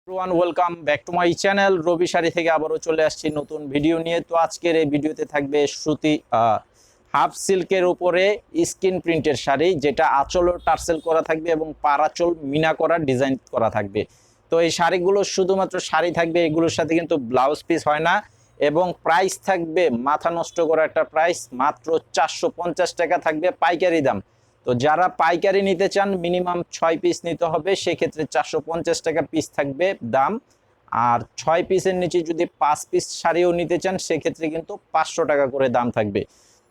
Everyone welcome back to my channel রবি শাড়ি থেকে আবারও চলে আসছি নতুন ভিডিও নিয়ে। তো আজকের এই ভিডিওতে থাকবে সুতি হাফ সিল্কের উপরে স্ক্রিন প্রিন্টের শাড়ি, যেটা আঁচল ও টার্সেল করা থাকবে এবং পারাচল মিনা করা ডিজাইন করা থাকবে। তো এই শাড়িগুলো শুধুমাত্র শাড়ি থাকবে, এগুলোর সাথে কিন্তু ব্লাউজ পিস হয় না এবং প্রাইস থাকবে মাথা নষ্ট করা একটা প্রাইস, মাত্র 450 টাকা থাকবে পাইকারি দাম। তো যারা পাইকারি নিতে চান মিনিমাম 6 পিস নিতে হবে, সেক্ষেত্রে 450 টাকা পিস থাকবে দাম। আর 6 পিসের নিচে যদি 5 পিস শাড়িও নিতে চান সেক্ষেত্রে কিন্তু 500 টাকা করে দাম থাকবে।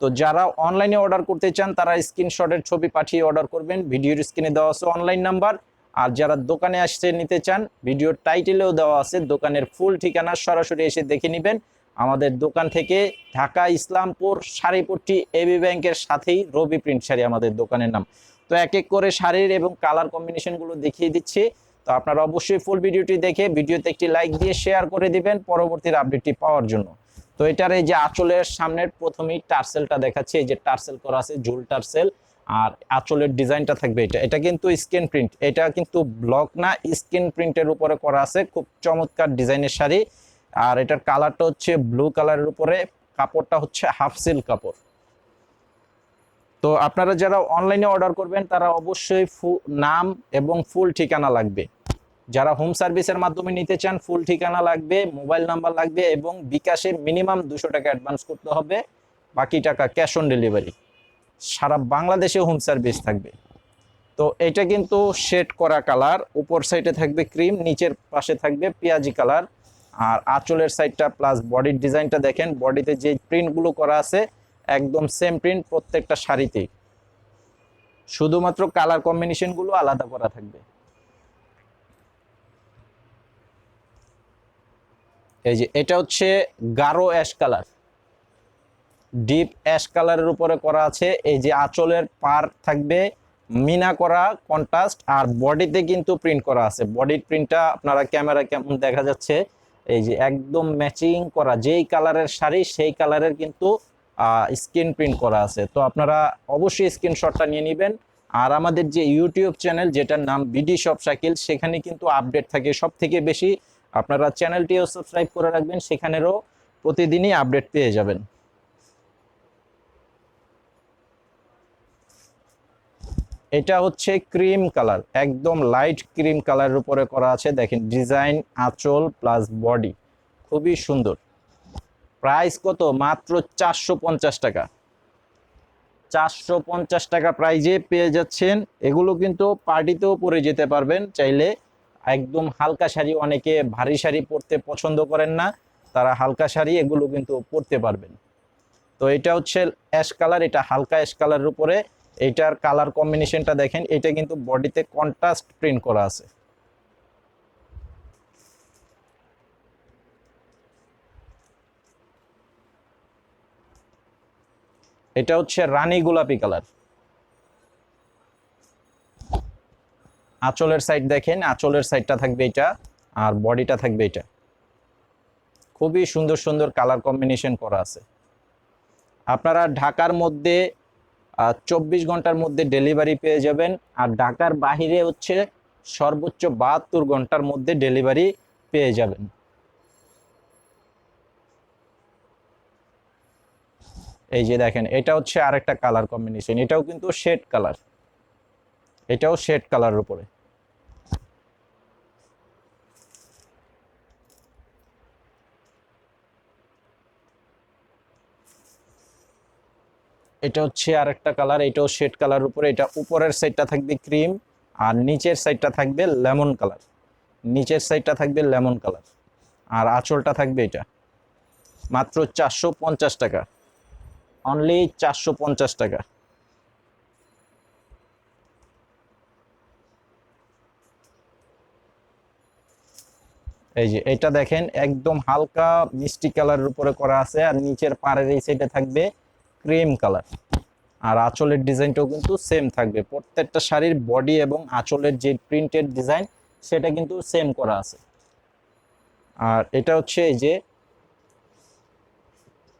তো যারা অনলাইনে অর্ডার করতে চান তারা স্ক্রিনশটের ছবি পাঠিয়ে অর্ডার করবেন, ভিডিওর স্ক্রিনে দেওয়া আছে অনলাইন নাম্বার। আর যারা দোকানে আসতে নিতে চান ভিডিওর টাইটেলেও দেওয়া আছে দোকানের ফুল ঠিকানা, সরাসরি এসে দেখে নেবেন। আমাদের দোকান থেকে ঢাকা ইসলামপুর শাড়িপট্টি এবি ব্যাংকের সাথেই রবি প্রিন্ট শাড়ি আমাদের দোকানের নাম। তো এক এক করে শাড়ির এবং কালার কম্বিনেশনগুলো দেখিয়ে দিচ্ছি। তো আপনারা অবশ্যই ফুল ভিডিওটি দেখে ভিডিওতে একটি লাইক দিয়ে শেয়ার করে দিবেন পরবর্তীর আপডেটটি পাওয়ার জন্য। তো এটার এই যে আঁচলের সামনের প্রথমেই টার্সেলটা দেখাচ্ছি, এই যে টার্সেল করা আছে ঝুল টার্সেল। আর আঁচলের ডিজাইনটা থাকবে এটা কিন্তু স্ক্রিন প্রিন্ট, এটা কিন্তু ব্লক না, স্ক্রিন প্রিন্টের উপরে করা আছে, খুব চমৎকার ডিজাইনের শাড়ি। আর এটার কালারটা হচ্ছে ব্লু কালারের উপরে, কাপড়টা হচ্ছে হাফ সিল্ক কাপড়। তো আপনারা যারা অনলাইনে অর্ডার করবেন তারা অবশ্যই নাম এবং ফুল ঠিকানা লাগবে। যারা হোম সার্ভিসের মাধ্যমে নিতে চান ফুল ঠিকানা লাগবে, মোবাইল নাম্বার লাগবে এবং বিকাশে মিনিমাম 200 টাকা অ্যাডভান্স করতে হবে, বাকি টাকা ক্যাশ অন ডেলিভারি। সারা বাংলাদেশে হোম সার্ভিস থাকবে। তো এটা কিন্তু শেড করা কালার, উপর সাইডে থাকবে ক্রিম, নিচের পাশে থাকবে পেঁয়াজি কালার। আর আঁচলের সাইডটা প্লাস বডির ডিজাইনটা দেখেন, বডিতে যে প্রিন্টগুলো করা আছে একদম সেম প্রিন্ট প্রত্যেকটা শাড়িতেই, শুধুমাত্র কালার কম্বিনেশনগুলো আলাদা করা থাকবে। এই যে এটা হচ্ছে গাঢ় অ্যাশ কালার, ডিপ অ্যাশ কালারের উপরে করা আছে। এই যে আঁচলের পার থাকবে মিনা করা কন্ট্রাস্ট, আর বডিতে কিন্তু প্রিন্ট করা আছে। বডির প্রিন্টটা আপনারা ক্যামেরা কেমন দেখা যাচ্ছে, এই যে একদম ম্যাচিং করা, যেই কালারের শাড়ি সেই কালারের কিন্তু স্ক্রিন প্রিন্ট করা আছে। তো আপনারা অবশ্যই স্ক্রিনশটটা নিয়ে নেবেন। আর আমাদের যে ইউটিউব চ্যানেল যেটার নাম বিডি শপ শাকিল, সেখানে কিন্তু আপডেট থাকে সব থেকে বেশি। আপনারা চ্যানেলটিও সাবস্ক্রাইব করে রাখবেন, সেখানেরও প্রতিদিনই আপডেট পেয়ে যাবেন। এটা হচ্ছে ক্রিম কালার, একদম লাইট ক্রিম কালারের উপরে করা আছে, দেখেন ডিজাইন, আঁচল প্লাস বডি, খুবই সুন্দর। প্রাইস কত? মাত্র 450 টাকা। 450 টাকা প্রাইজে পেয়ে যাচ্ছেন। এগুলো কিন্তু পার্টিতেও পরে যেতে পারবেন চাইলে। একদম হালকা শাড়ি, অনেকে ভারী শাড়ি পরতে পছন্দ করেন না, তারা হালকা শাড়ি এগুলো কিন্তু পরতে পারবেন। তো এটা হচ্ছে অ্যাশ কালার, এটা হালকা অ্যাশ কালারের উপরে। এইটার কালার কম্বিনেশনটা দেখেন, এটা কিন্তু বডিতে কন্ট্রাস্ট প্রিন্ট করা আছে। এটা হচ্ছে রানী গোলাপি কালার। আঁচলের সাইড দেখেন, আঁচলের সাইডটা থাকবে এটা, আর বডিটা থাকবে এটা। খুবই সুন্দর সুন্দর কালার কম্বিনেশন করা আছে। আপনারা ঢাকার মধ্যে 24 ঘন্টার মধ্যে ডেলিভারি পেয়ে যাবেন। আর ঢাকার বাহিরে হচ্ছে সর্বোচ্চ 72 ঘন্টার মধ্যে ডেলিভারি পেয়ে যাবেন। এই যে দেখেন, এটা হচ্ছে আরেকটা কালার কম্বিনেশন, এটাও কিন্তু শেড কালার, এটাও শেড কালারের উপরে। এটা হচ্ছে আরেকটা কালার, এটাও শেড কালার উপরে। এটা উপরের সাইডটা থাকবে ক্রিম আর নিচের সাইডটা থাকবে লেমন কালার, নিচের সাইডটা থাকবে লেমন কালার। আর আঁচলটা থাকবে এটা। মাত্র 450 টাকা, অনলি 450 টাকা। এই যে এটা দেখেন, একদম হালকা মিষ্টি কালারের উপরে করা আছে, আর নিচের পাড়ের এই সাইডে থাকবে ক্রিম কালার। আর আঁচলের ডিজাইনটাও কিন্তু সেম থাকবে, প্রত্যেকটা শাড়ির বডি এবং আঁচলের যে প্রিন্টেড ডিজাইন সেটা কিন্তু সেম করা আছে। আর এটা হচ্ছে এই যে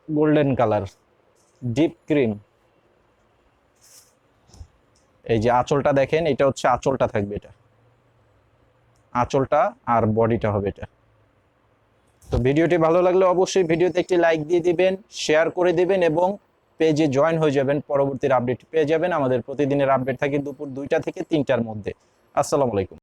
গোল্ডেন কালার, ডিপ ক্রিম। এই যে আঁচলটা দেখেন, এটা হচ্ছে আঁচলটা থাকবে এটা। আঁচলটা আর বডিটা হবে এটা। তো ভিডিওটি ভালো লাগলে অবশ্যই ভিডিওতে একটি লাইক দিয়ে দিবেন, শেয়ার করে দিবেন এবং পেজে জয়েন হয়ে যাবেন। পরবর্তীর আপডেট পেয়ে যাবেন। আমাদের প্রতিদিনের আপডেট থাকে দুপুর 2টা থেকে 3টার মধ্যে। আসসালামু আলাইকুম।